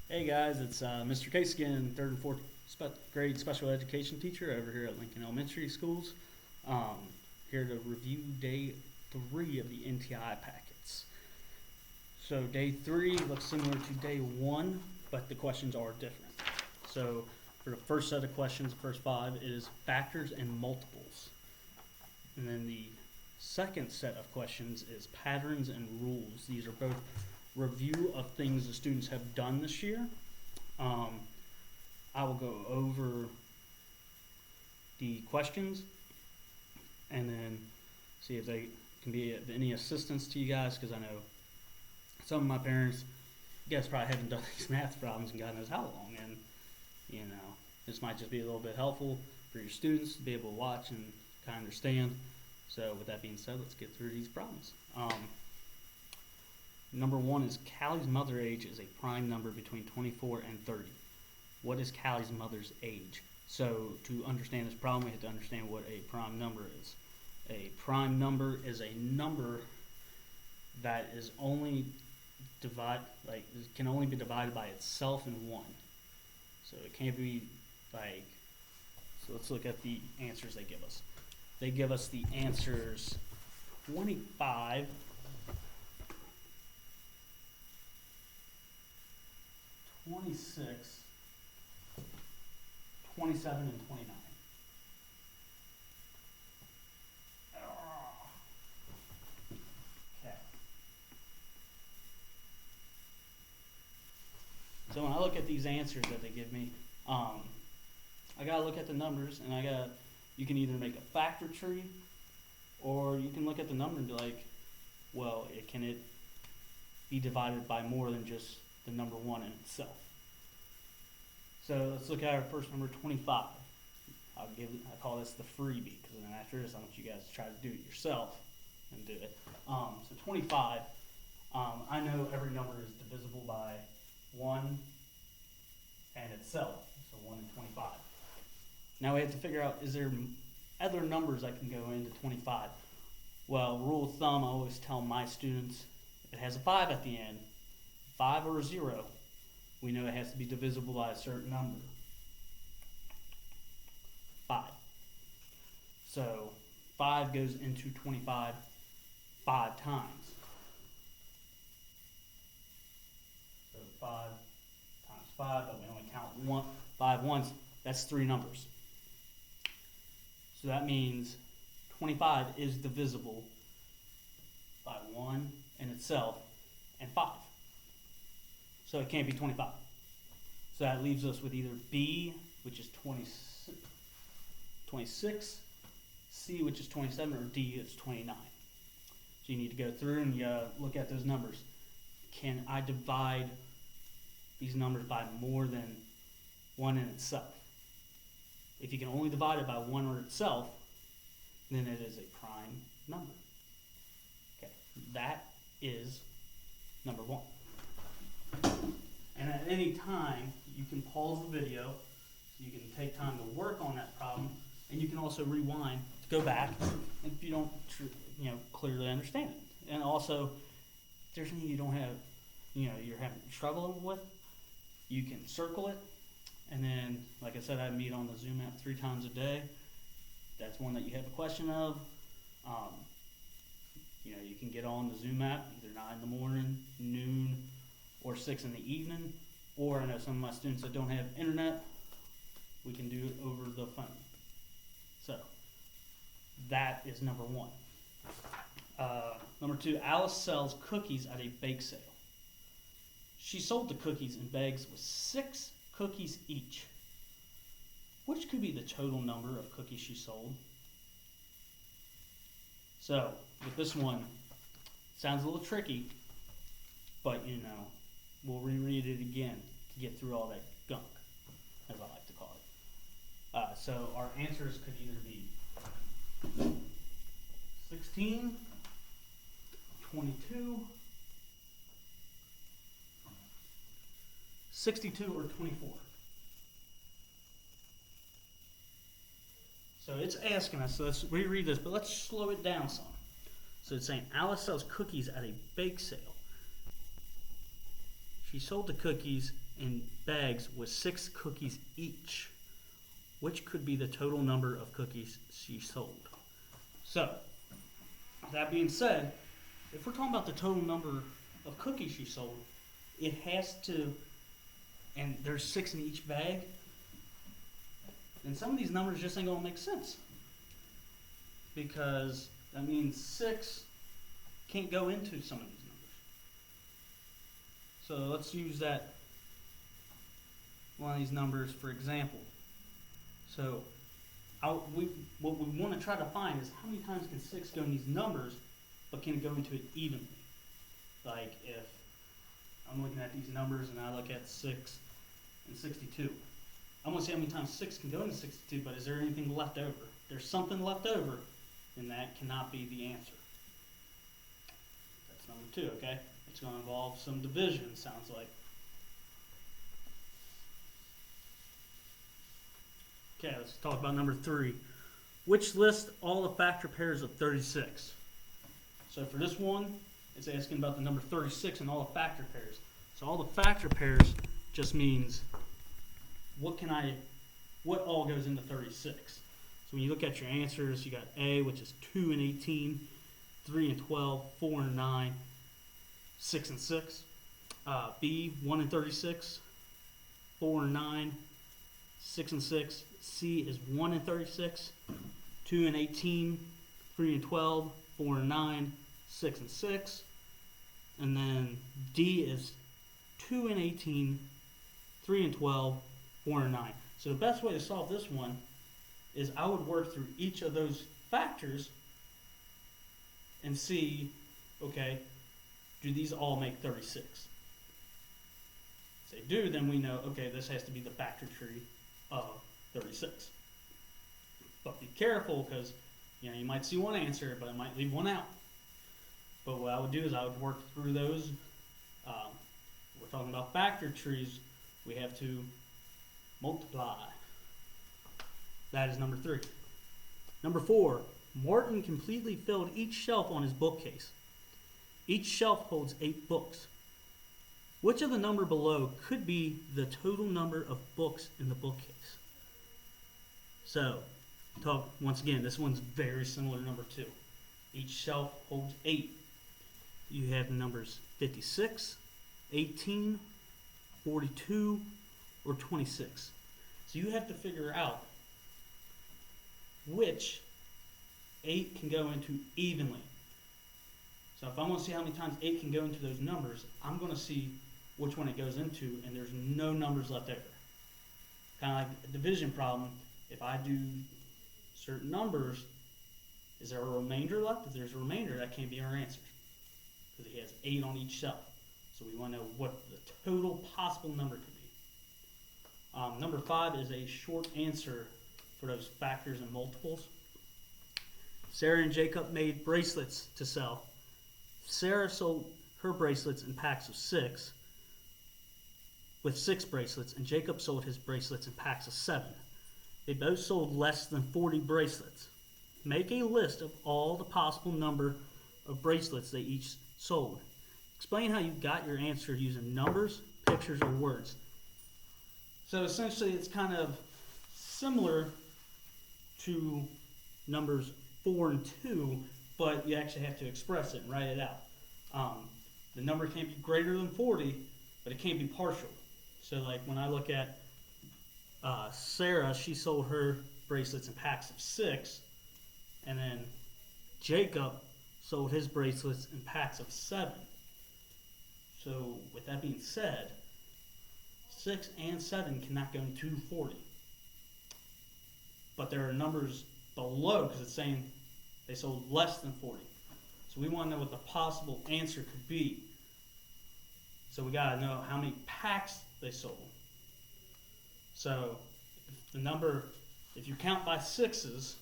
Hey guys, it's Mr. Case again, third and fourth grade special education teacher over here at Lincoln Elementary Schools. Um, Here to review day 3 of the NTI packets. So day 3 looks similar to day 1, but the questions are different. So for the first set of questions, the first 5, it is factors and multiples. And then the second set of questions is patterns and rules. These are both review of things the students have done this year. I will go over the questions and then see if they can be of any assistance to you guys, because I know some of my parents, you guys probably haven't done these math problems in God knows how long, and you know, this might just be a little bit helpful for your students to be able to watch and kind of understand. So with that being said, let's get through these problems. Number 1 is Callie's mother age is a prime number between 24 and 30. What is Callie's mother's age? So to understand this problem, we have to understand what a prime number is. A prime number is a number that is only can only be divided by itself in 1. So it can't be like, so let's look at the answers they give us. They give us the answers 25, 26, 27, and 29. Okay. So when I look at these answers that they give me, I gotta look at the numbers, and you can either make a factor tree, or you can look at the number and be like, well, can it be divided by more than just the number 1 in itself? So let's look at our first number, 25. I call this the freebie, because then after this I want you guys to try to do it yourself and do it. So 25, I know every number is divisible by 1 and itself, so 1 and 25. Now we have to figure out, is there other numbers that can go into 25? Well, rule of thumb, I always tell my students, if it has a 5 at the end, 5 or a 0, we know it has to be divisible by a certain number. 5. So 5 goes into 25 5 times. So 5 times 5, but we only count 5 once. That's 3 numbers. So that means 25 is divisible by 1 in itself and 5. So it can't be 25. So that leaves us with either B, which is 26, C, which is 27, or D, it's 29. So you need to go through and look at those numbers. Can I divide these numbers by more than 1 in itself? If you can only divide it by 1 in itself, then it is a prime number. Okay, that is number 1. And at any time, you can pause the video, so you can take time to work on that problem, and you can also rewind to go back if you don't, clearly understand it. And also, if there's anything you don't have, you're having trouble with, you can circle it. And then, like I said, I meet on the Zoom app 3 times a day. That's one that you have a question of. You can get on the Zoom app either 9 in the morning, noon, or 6 in the evening. Or I know some of my students that don't have internet, we can do it over the phone. So that is number 1. Number 2, Alice sells cookies at a bake sale. She sold the cookies in bags with 6 cookies each. Which could be the total number of cookies she sold? So with this one, sounds a little tricky, but we'll reread it again to get through all that gunk, as I like to call it. So our answers could either be 16, 22, 62, or 24. So it's asking us, so let's reread this, but let's slow it down some. So it's saying Alice sells cookies at a bake sale. She sold the cookies in bags with 6 cookies each. Which could be the total number of cookies she sold? So, that being said, if we're talking about the total number of cookies she sold, it has to, and there's 6 in each bag, then some of these numbers just ain't gonna make sense. Because that means 6 can't go into some of these numbers. So let's use that one of these numbers for example. So what we want to try to find is how many times can 6 go in these numbers, but can it go into it evenly? Like if I'm looking at these numbers and I look at 6 and 62. I want to see how many times 6 can go into 62, but is there anything left over? If there's something left over, then that cannot be the answer. That's number 2, okay? It's going to involve some division, sounds like. Okay, let's talk about number 3. Which lists all the factor pairs of 36? So for this one, it's asking about the number 36 and all the factor pairs. So all the factor pairs just means what all goes into 36. So when you look at your answers, you got A, which is 2 and 18, 3 and 12, 4 and 9, 6 and 6. B, 1 and 36, 4 and 9, 6 and 6. C is 1 and 36, 2 and 18, 3 and 12, 4 and 9, 6 and 6. And then D is 2 and 18, 3 and 12, 4 and 9. So the best way to solve this one is I would work through each of those factors and see, okay, do these all make 36? If they do, then we know, okay, this has to be the factor tree of 36. But be careful because you might see one answer, but it might leave one out. But what I would do is I would work through those. We're talking about factor trees. We have to multiply. That is number 3. Number 4, Martin completely filled each shelf on his bookcase. Each shelf holds 8 books. Which of the number below could be the total number of books in the bookcase? So, once again, this one's very similar to number 2. Each shelf holds 8. You have the numbers 56, 18, 42, or 26. So you have to figure out which 8 can go into evenly. So if I want to see how many times 8 can go into those numbers, I'm going to see which one it goes into, and there's no numbers left over. Kind of like a division problem. If I do certain numbers, is there a remainder left? If there's a remainder, that can't be our answer, because he has 8 on each shelf. So we want to know what the total possible number could be. Number 5 is a short answer for those factors and multiples. Sarah and Jacob made bracelets to sell. Sarah sold her bracelets in packs of 6 with 6 bracelets, and Jacob sold his bracelets in packs of 7. They both sold less than 40 bracelets. Make a list of all the possible number of bracelets they each sold. Explain how you got your answer using numbers, pictures, or words. So essentially it's kind of similar to numbers 4 and 2, but you actually have to express it and write it out. The number can't be greater than 40, but it can't be partial. So like when I look at Sarah, she sold her bracelets in packs of 6, and then Jacob sold his bracelets in packs of 7. So with that being said, 6 and 7 cannot go into 40. But there are numbers below because it's saying they sold less than 40. So we want to know what the possible answer could be. So we got to know how many packs they sold. So if you count by 6s,